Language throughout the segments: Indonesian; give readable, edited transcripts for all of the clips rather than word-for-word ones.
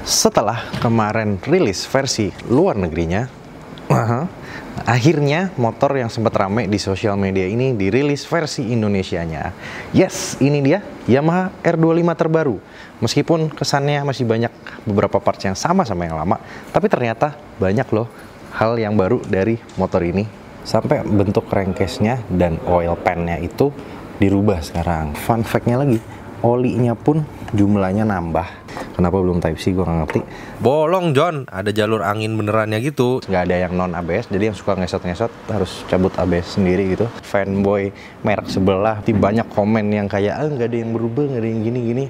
Setelah kemarin rilis versi luar negerinya, akhirnya motor yang sempat rame di sosial media ini dirilis versi Indonesianya. Yes, ini dia Yamaha R25 terbaru. Meskipun kesannya masih banyak beberapa parts yang sama yang lama, tapi ternyata banyak loh hal yang baru dari motor ini. Sampai bentuk crankcase-nya dan oil pan-nya itu dirubah sekarang. Fun fact-nya lagi, olinya pun jumlahnya nambah. Kenapa belum Type C gue nggak ngerti. Bolong John, ada jalur angin benerannya gitu. Nggak ada yang non ABS, jadi yang suka ngesot-ngesot harus cabut ABS sendiri gitu. Fanboy merek sebelah, banyak komen yang kayak nggak ada yang berubah, nggak ada yang gini-gini.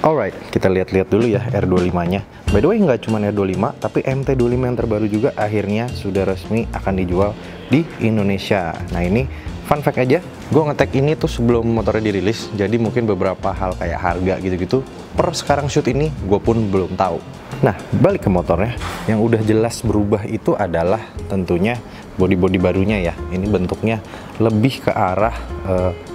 Alright, kita lihat-lihat dulu ya R25-nya. By the way, nggak cuma R25, tapi MT25 yang terbaru juga akhirnya sudah resmi akan dijual di Indonesia. Nah ini fun fact aja, gue ngetek ini tuh sebelum motornya dirilis, jadi mungkin beberapa hal kayak harga gitu-gitu per sekarang shoot ini gue pun belum tahu. Nah, balik ke motornya, yang udah jelas berubah itu adalah tentunya bodi-bodi barunya ya. Ini bentuknya lebih ke arah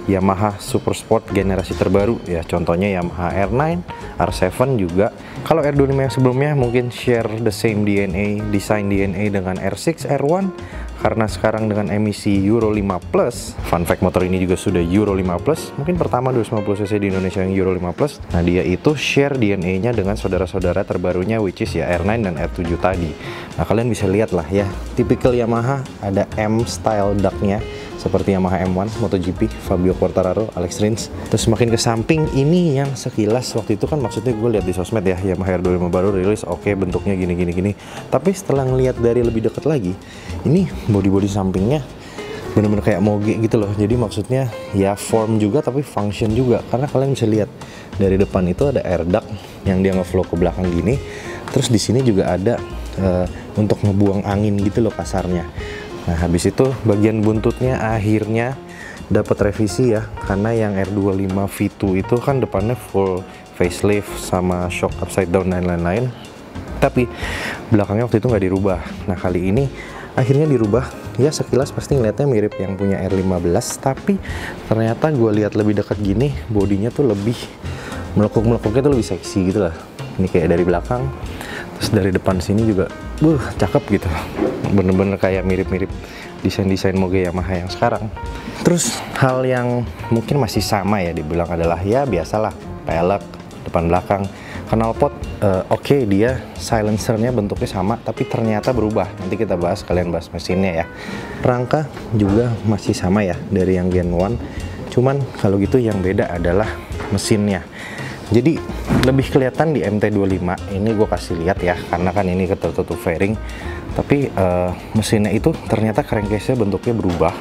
Yamaha Super Sport generasi terbaru ya. Contohnya Yamaha R9, R7 juga. Kalau R25 yang sebelumnya mungkin share the same DNA, design DNA dengan R6, R1. Karena sekarang dengan emisi Euro 5 Plus, fun fact motor ini juga sudah Euro 5 Plus, mungkin pertama 250cc di Indonesia yang Euro 5 Plus. Nah dia itu share DNA-nya dengan saudara-saudara terbarunya, which is ya R9 dan R7 tadi. Nah kalian bisa lihat lah ya, typical Yamaha ada M style duck-nya seperti Yamaha M1, MotoGP, Fabio Quartararo, Alex Rins. Terus makin ke samping, ini yang sekilas waktu itu kan maksudnya gue lihat di sosmed ya, Yamaha R25 baru rilis, oke bentuknya gini. Tapi setelah ngelihat dari lebih dekat lagi, ini bodi-bodi sampingnya bener-bener kayak moge gitu loh. Jadi maksudnya ya form juga tapi function juga. Karena kalian bisa lihat dari depan itu ada air duct yang dia ngeflow ke belakang gini. Terus di sini juga ada untuk ngebuang angin gitu loh kasarnya. Nah habis itu bagian buntutnya akhirnya dapat revisi ya, karena yang R25 V2 itu kan depannya full facelift sama shock upside down dan lain-lain, tapi belakangnya waktu itu nggak dirubah. Nah kali ini akhirnya dirubah ya, sekilas pasti ngeliatnya mirip yang punya R15, tapi ternyata gue lihat lebih dekat gini bodinya tuh lebih melekuk-melekuknya tuh lebih seksi gitu lah. Ini kayak dari belakang, terus dari depan sini juga cakep gitu, bener-bener kayak mirip-mirip desain-desain moge Yamaha yang sekarang. Terus hal yang mungkin masih sama ya dibilang adalah ya biasalah pelek depan belakang. Knalpot oke, dia silencernya bentuknya sama tapi ternyata berubah, nanti kita bahas, kalian bahas mesinnya ya. Rangka juga masih sama ya dari yang Gen 1, cuman kalau gitu yang beda adalah mesinnya. Jadi lebih kelihatan di MT25 ini, gue kasih lihat ya karena kan ini tertutup fairing, tapi mesinnya itu ternyata crankcase-nya bentuknya berubah.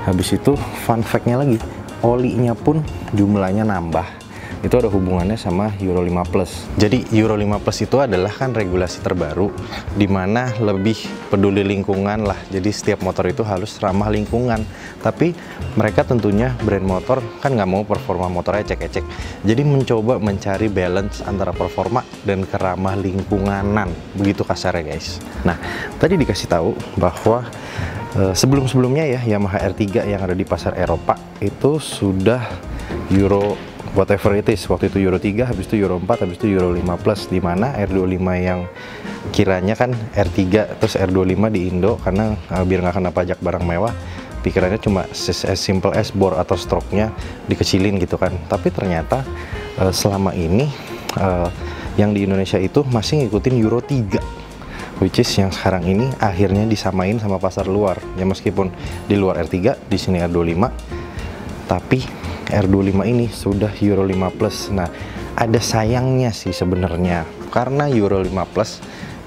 Habis itu fun fact-nya lagi, olinya pun jumlahnya nambah. Itu ada hubungannya sama Euro 5 Plus. Jadi Euro 5 Plus itu adalah kan regulasi terbaru dimana lebih peduli lingkungan lah. Jadi setiap motor itu harus ramah lingkungan. Tapi mereka tentunya brand motor kan nggak mau performa motornya ecek-ecek. Jadi mencoba mencari balance antara performa dan keramah lingkunganan. Begitu kasarnya guys. Nah tadi dikasih tahu bahwa sebelum-sebelumnya ya Yamaha R3 yang ada di pasar Eropa itu sudah Euro whatever it is, waktu itu Euro 3, habis itu Euro 4, habis itu Euro 5 Plus, dimana R25 yang kiranya kan R3 terus R25 di Indo karena biar nggak kena pajak barang mewah, pikirannya cuma as simple as bore atau stroke-nya dikecilin gitu kan. Tapi ternyata selama ini yang di Indonesia itu masih ngikutin Euro 3, which is yang sekarang ini akhirnya disamain sama pasar luar ya, meskipun di luar R3, di sini R25, tapi R25 ini sudah Euro 5 Plus. Nah, ada sayangnya sih sebenarnya karena Euro 5 Plus,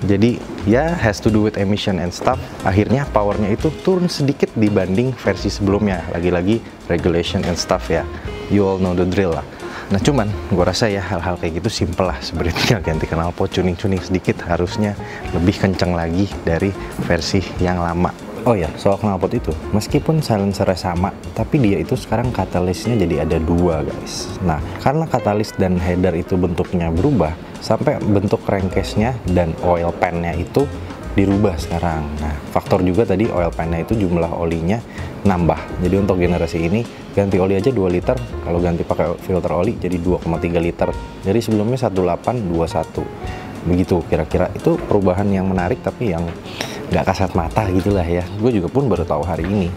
jadi ya has to do with emission and stuff. Akhirnya powernya itu turun sedikit dibanding versi sebelumnya. Lagi-lagi regulation and stuff ya. You all know the drill lah. Nah cuman gue rasa ya hal-hal kayak gitu simple lah sebenarnya, tinggal ganti knalpot, tuning-tuning sedikit, harusnya lebih kencang lagi dari versi yang lama. Oh ya, soal knalpot itu, meskipun silencernya sama, tapi dia itu sekarang katalisnya jadi ada dua guys. Nah, karena katalis dan header itu bentuknya berubah, sampai bentuk crankcase-nya dan oil pan-nya itu dirubah sekarang. Nah, faktor juga tadi oil pan-nya itu jumlah olinya nambah. Jadi untuk generasi ini ganti oli aja 2 liter, kalau ganti pakai filter oli jadi 2,3 liter. Jadi sebelumnya 1821. Begitu kira-kira. Itu perubahan yang menarik tapi yang nggak kasat mata gitulah ya. Gue juga pun baru tahu hari ini.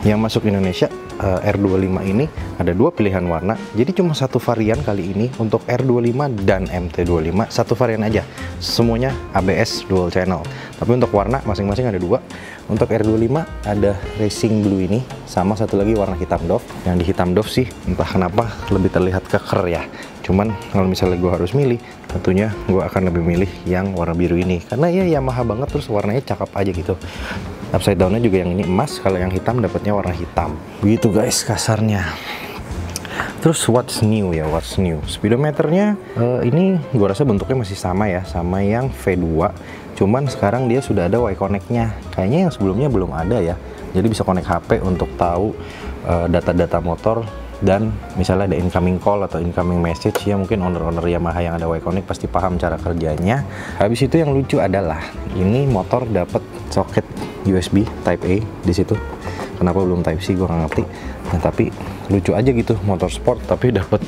Yang masuk Indonesia R25 ini ada 2 pilihan warna, jadi cuma satu varian kali ini untuk R25 dan MT25, satu varian aja, semuanya ABS dual channel. Tapi untuk warna masing-masing ada 2. Untuk R25 ada racing blue ini, sama satu lagi warna hitam Dove. Yang di hitam Dove sih entah kenapa lebih terlihat keker ya. Cuman kalau misalnya gue harus milih, tentunya gue akan lebih milih yang warna biru ini, karena ya Yamaha banget, terus warnanya cakep aja gitu. Upside down-nya juga yang ini emas, kalau yang hitam dapatnya warna hitam. Begitu guys kasarnya. Terus what's new ya, what's new? Speedometernya ini gua rasa bentuknya masih sama ya, sama yang V2. Cuman sekarang dia sudah ada Y-Connect-nya. Kayaknya yang sebelumnya belum ada ya. Jadi bisa connect HP untuk tahu data-data motor, dan misalnya ada incoming call atau incoming message ya, mungkin owner-owner Yamaha yang ada Y-Connect pasti paham cara kerjanya. Habis itu yang lucu adalah ini motor dapat soket USB Type A di situ. Kenapa belum Type C gue nggak ngerti. Nah, tapi lucu aja gitu, motor sport tapi dapat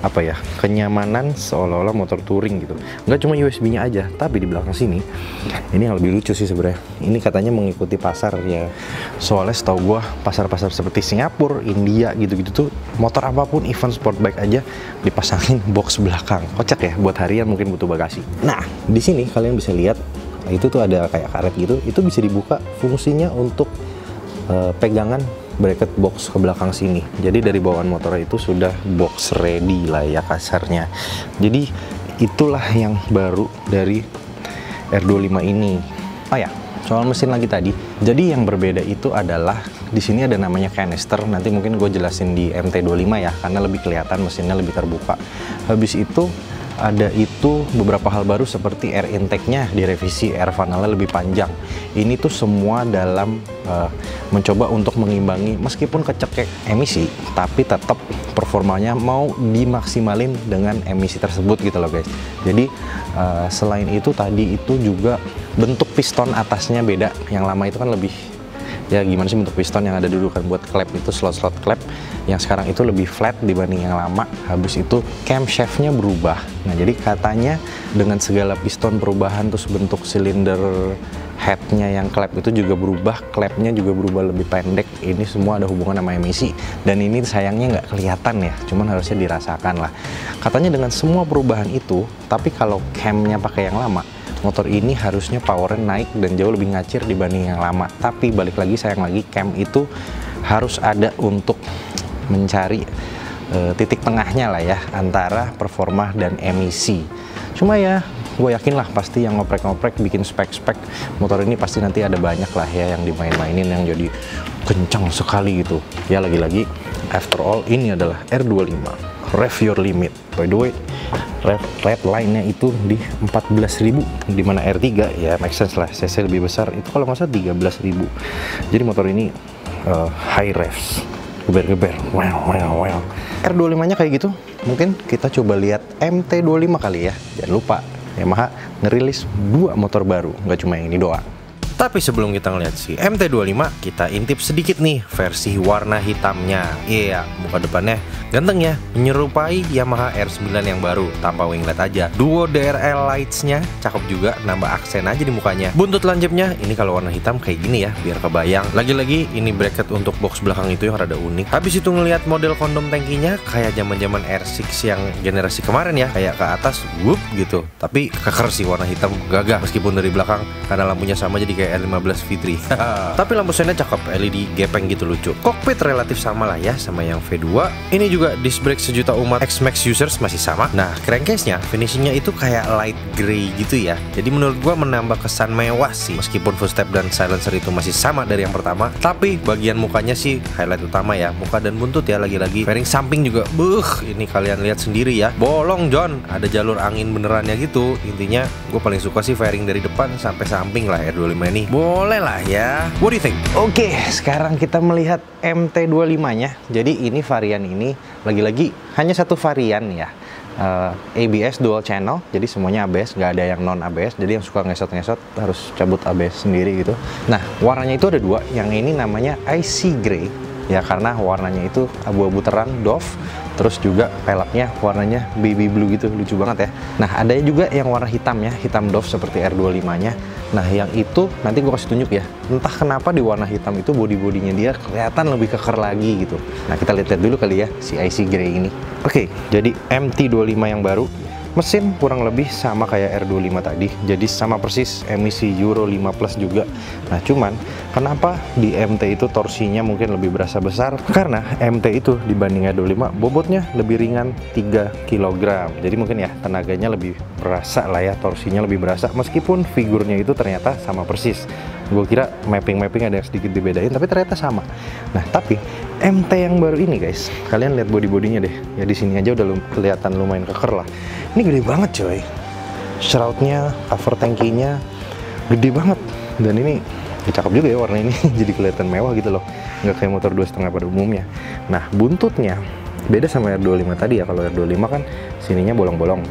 apa ya, kenyamanan seolah-olah motor touring gitu. Nggak cuma USB-nya aja, tapi di belakang sini ini yang lebih lucu sih sebenarnya. Ini katanya mengikuti pasar ya. Soalnya setahu gue pasar-pasar seperti Singapura, India gitu-gitu tuh motor apapun event sport bike aja dipasangin box belakang. Kocak ya, buat harian mungkin butuh bagasi. Nah, di sini kalian bisa lihat itu tuh ada kayak karet gitu, itu bisa dibuka, fungsinya untuk pegangan bracket box ke belakang sini. Jadi dari bawaan motor itu sudah box ready lah ya kasarnya. Jadi itulah yang baru dari R25 ini. Oh ya, soal mesin lagi tadi. Jadi yang berbeda itu adalah di sini ada namanya canister. Nanti mungkin gue jelasin di MT25 ya, karena lebih kelihatan mesinnya lebih terbuka. Habis itu ada itu beberapa hal baru seperti air intake-nya direvisi, air funnel-nya lebih panjang. Ini tuh semua dalam mencoba untuk mengimbangi, meskipun kecekek emisi, tapi tetap performanya mau dimaksimalin dengan emisi tersebut gitu loh guys. Jadi selain itu tadi itu juga bentuk piston atasnya beda. Yang lama itu kan lebih, ya gimana sih bentuk piston yang ada dulu kan buat klep itu slot-slot klep, yang sekarang itu lebih flat dibanding yang lama. Habis itu camshaft-nya berubah. Nah, jadi katanya dengan segala piston perubahan, terus bentuk silinder head-nya yang klep itu juga berubah, klepnya juga berubah lebih pendek. Ini semua ada hubungan sama emisi, dan ini sayangnya nggak kelihatan ya, cuman harusnya dirasakan lah. Katanya dengan semua perubahan itu, tapi kalau camnya pakai yang lama, motor ini harusnya powernya naik dan jauh lebih ngacir dibanding yang lama. Tapi balik lagi, sayang lagi, cam itu harus ada untuk mencari titik tengahnya lah ya, antara performa dan emisi. Cuma ya gue yakin lah pasti yang ngoprek-ngoprek bikin spek-spek motor ini pasti nanti ada banyak lah ya yang dimain-mainin yang jadi kencang sekali gitu ya. Lagi-lagi after all ini adalah R25 rev your limit. By the way, red line-nya itu di 14.000, dimana R3 ya make sense lah, cc lebih besar itu kalau nggak salah 13.000. Jadi motor ini high revs, geber-geber, wow. R25 nya kayak gitu. Mungkin kita coba lihat MT25 kali ya. Jangan lupa Yamaha ngerilis 2 motor baru, nggak cuma yang ini doang. Tapi sebelum kita ngeliat si MT25, kita intip sedikit nih versi warna hitamnya. Iya, muka depannya ganteng ya, menyerupai Yamaha R9 yang baru tanpa winglet aja. Duo DRL lights-nya cakep juga, nambah aksen aja di mukanya. Buntut lancipnya ini kalau warna hitam kayak gini ya, biar kebayang. Lagi-lagi ini bracket untuk box belakang itu yang rada unik. Habis itu ngeliat model kondom tangkinya kayak zaman-zaman R6 yang generasi kemarin ya, kayak ke atas whoop gitu. Tapi keker sih warna hitam, gagah meskipun dari belakang karena lampunya sama jadi kayak R15 V3. Tapi lampu sennya cakep, LED gepeng gitu lucu. Kokpit relatif sama lah ya sama yang V2. Ini juga disc brake sejuta umat X-Max users masih sama. Nah, crankcase-nya finishingnya itu kayak light grey gitu ya. Jadi menurut gua menambah kesan mewah sih. Meskipun footstep dan silencer itu masih sama dari yang pertama, tapi bagian mukanya sih highlight utama ya. Muka dan buntut ya lagi-lagi. Fairing samping juga, ini kalian lihat sendiri ya. Bolong John, ada jalur angin benerannya gitu. Intinya gue paling suka sih fairing dari depan sampai samping lah R25 ini. Boleh lah ya. What do you think? Oke, sekarang kita melihat MT25-nya. Jadi ini varian ini lagi-lagi hanya satu varian ya. ABS dual channel, jadi semuanya ABS, nggak ada yang non ABS. Jadi yang suka ngesot-ngesot harus cabut ABS sendiri gitu. Nah, warnanya itu ada dua. Yang ini namanya Icy Gray, ya karena warnanya itu abu-abu terang, doff. Terus juga peleknya warnanya baby blue gitu, lucu banget ya. Nah, ada juga yang warna hitam ya, hitam doff seperti R25-nya. Nah, yang itu nanti gue kasih tunjuk ya. Entah kenapa di warna hitam itu body-bodinya dia kelihatan lebih keker lagi gitu. Nah, kita lihat dulu kali ya si Icy Gray ini. Oke, jadi MT25 yang baru. Mesin kurang lebih sama kayak R25 tadi, jadi sama persis emisi Euro 5 Plus juga. Nah, cuman kenapa di MT itu torsinya mungkin lebih berasa besar? Karena MT itu dibanding R25 bobotnya lebih ringan 3 kg. Jadi mungkin ya tenaganya lebih berasa lah ya, torsinya lebih berasa. Meskipun figurnya itu ternyata sama persis. Gue kira mapping ada yang sedikit dibedain, tapi ternyata sama. Nah, tapi MT yang baru ini guys, kalian lihat body-bodinya deh. Ya di sini aja udah kelihatan lumayan keker lah. Ini gede banget coy. Shroudnya, cover tankinya gede banget. Dan ini cakep juga ya warna ini. Jadi kelihatan mewah gitu loh. Nggak kayak motor 2,5 pada umumnya. Nah, buntutnya beda sama R25 tadi ya. Kalau R25 kan sininya bolong-bolong.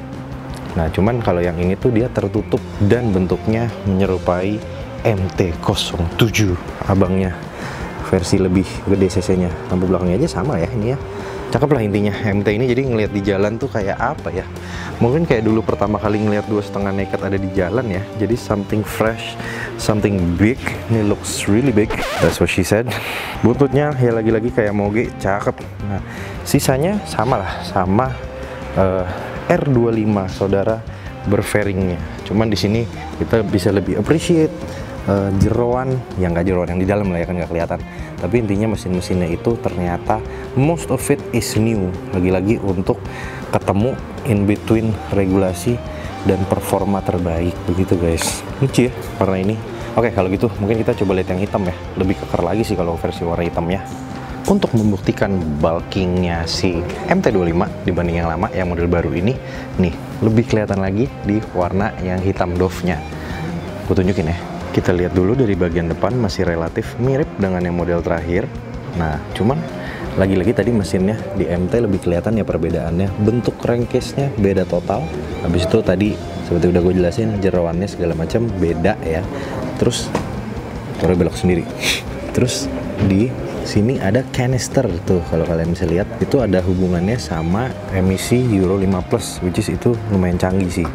Nah, cuman kalau yang ini tuh dia tertutup dan bentuknya menyerupai MT-07 abangnya, versi lebih gede cc-nya. Lampu belakangnya aja sama ya ini ya. Cakep lah intinya MT ini. Jadi ngelihat di jalan tuh kayak apa ya, mungkin kayak dulu pertama kali ngelihat 2,5 naked ada di jalan ya. Jadi something fresh, something big. Ini looks really big, that's what she said. Buntutnya ya lagi-lagi kayak moge, cakep. Nah, sisanya sama lah sama R25 saudara, berfairingnya. Cuman di sini kita bisa lebih appreciate jeroan, yang nggak jeroan yang di dalam lah ya, kan nggak kelihatan. Tapi intinya mesin-mesinnya itu ternyata most of it is new. Lagi-lagi untuk ketemu in between regulasi dan performa terbaik begitu guys. Lucu ya warna ini. Oke, kalau gitu mungkin kita coba lihat yang hitam ya. Lebih keker lagi sih kalau versi warna hitamnya. Untuk membuktikan bulkingnya si MT25 dibanding yang lama, yang model baru ini nih lebih kelihatan lagi di warna yang hitam doff-nya. Gue tunjukin ya. Kita lihat dulu dari bagian depan masih relatif mirip dengan yang model terakhir. Nah, cuman lagi-lagi tadi mesinnya di MT lebih kelihatan ya perbedaannya. Bentuk crankcase-nya beda total. Habis itu tadi seperti udah gue jelasin, jeroannya segala macam beda ya. Terus motornya belok sendiri. Terus di sini ada canister tuh, kalau kalian bisa lihat itu ada hubungannya sama emisi Euro 5 Plus, which is itu lumayan canggih sih.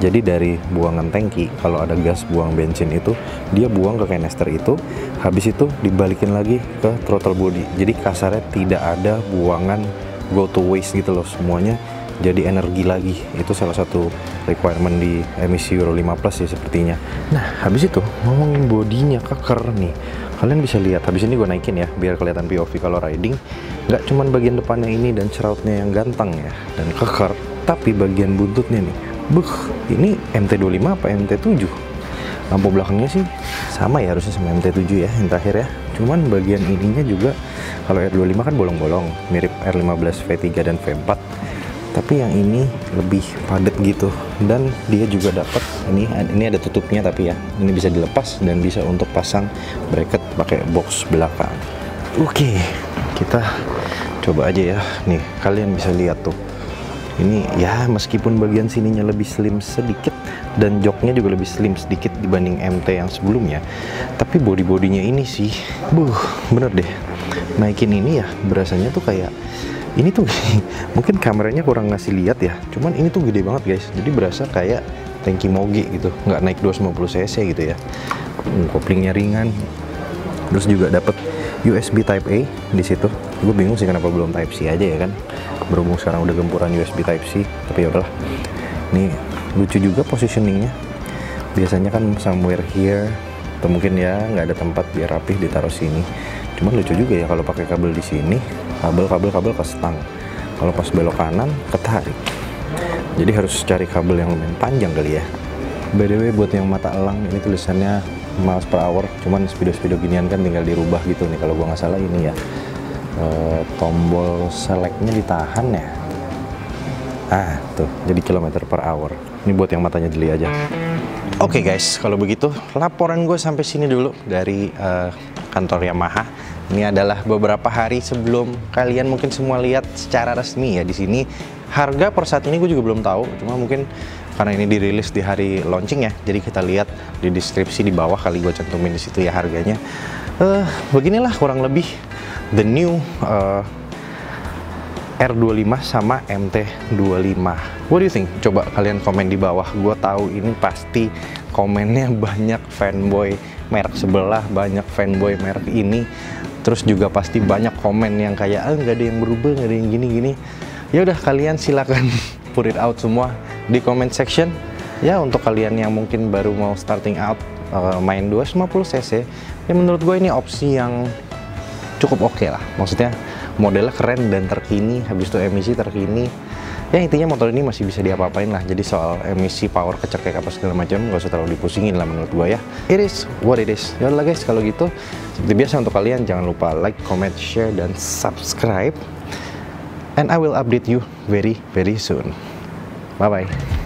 Jadi dari buangan tangki, kalau ada gas buang bensin itu dia buang ke canister itu, habis itu dibalikin lagi ke throttle body. Jadi kasarnya tidak ada buangan go to waste gitu loh, semuanya jadi energi lagi. Itu salah satu requirement di emisi Euro 5 Plus ya sepertinya. Nah, habis itu ngomongin bodinya keker nih, kalian bisa lihat. Habis ini gue naikin ya biar kelihatan POV kalau riding. Nggak cuman bagian depannya ini dan shroudnya yang ganteng ya dan keker, tapi bagian buntutnya nih, ini MT25 apa MT7? Lampu belakangnya sih sama ya, harusnya sama MT7 ya yang terakhir ya. Cuman bagian ininya juga, kalau R25 kan bolong-bolong mirip R15 V3 dan V4, tapi yang ini lebih padat gitu. Dan dia juga dapat ini ada tutupnya, tapi ya ini bisa dilepas dan bisa untuk pasang bracket pakai box belakang. Oke, kita coba aja ya. Nih kalian bisa lihat tuh, ini ya meskipun bagian sininya lebih slim sedikit dan joknya juga lebih slim sedikit dibanding MT yang sebelumnya, tapi body-bodinya ini sih bener deh, naikin ini ya berasanya tuh kayak ini tuh mungkin kameranya kurang ngasih lihat ya, cuman ini tuh gede banget guys. Jadi berasa kayak tangki moge gitu, nggak naik 250 cc gitu ya. Koplingnya ringan, terus juga dapat USB Type A di situ. Gue bingung sih kenapa belum Type C aja ya kan, berhubung sekarang udah gempuran USB Type C. Tapi ya udahlah. Ini lucu juga positioningnya. Biasanya kan somewhere here, atau mungkin ya nggak ada tempat biar rapih ditaruh sini. Cuman lucu juga ya kalau pakai kabel di sini, kabel ke stang. Kalau pas belok kanan ketarik. Jadi harus cari kabel yang lumayan panjang kali ya. By the way, buat yang mata elang, ini tulisannya miles per hour, cuman speedo ginian kan tinggal dirubah gitu nih kalau gua nggak salah ini ya. Tombol selectnya ditahan ya. Tuh jadi kilometer per hour. Ini buat yang matanya jeli aja. Oke guys, kalau begitu laporan gue sampai sini dulu dari kantor Yamaha. Ini adalah beberapa hari sebelum kalian mungkin semua lihat secara resmi ya di sini. Harga per saat ini gue juga belum tahu, cuma mungkin karena ini dirilis di hari launching ya, jadi kita lihat di deskripsi di bawah, kali gue cantumin di situ ya harganya. Beginilah kurang lebih the new R25 sama MT25. What do you think? Coba kalian komen di bawah. Gue tahu ini pasti komennya banyak fanboy merek sebelah, banyak fanboy merek ini. Terus juga pasti banyak komen yang kayak nggak ada yang berubah, nggak ada yang gini-gini. Ya udah, kalian silakan put it out semua di comment section. Ya untuk kalian yang mungkin baru mau starting out main 250 cc, ya menurut gue ini opsi yang cukup oke lah. Maksudnya modelnya keren dan terkini, habis itu emisi terkini. Ya intinya motor ini masih bisa diapa-apain lah. Jadi soal emisi, power, kecekek apa segala macam gak usah terlalu dipusingin lah menurut gua ya. It is what it is. Yaudah guys, kalau gitu seperti biasa untuk kalian jangan lupa like, comment, share, dan subscribe. And I will update you very soon. Bye bye.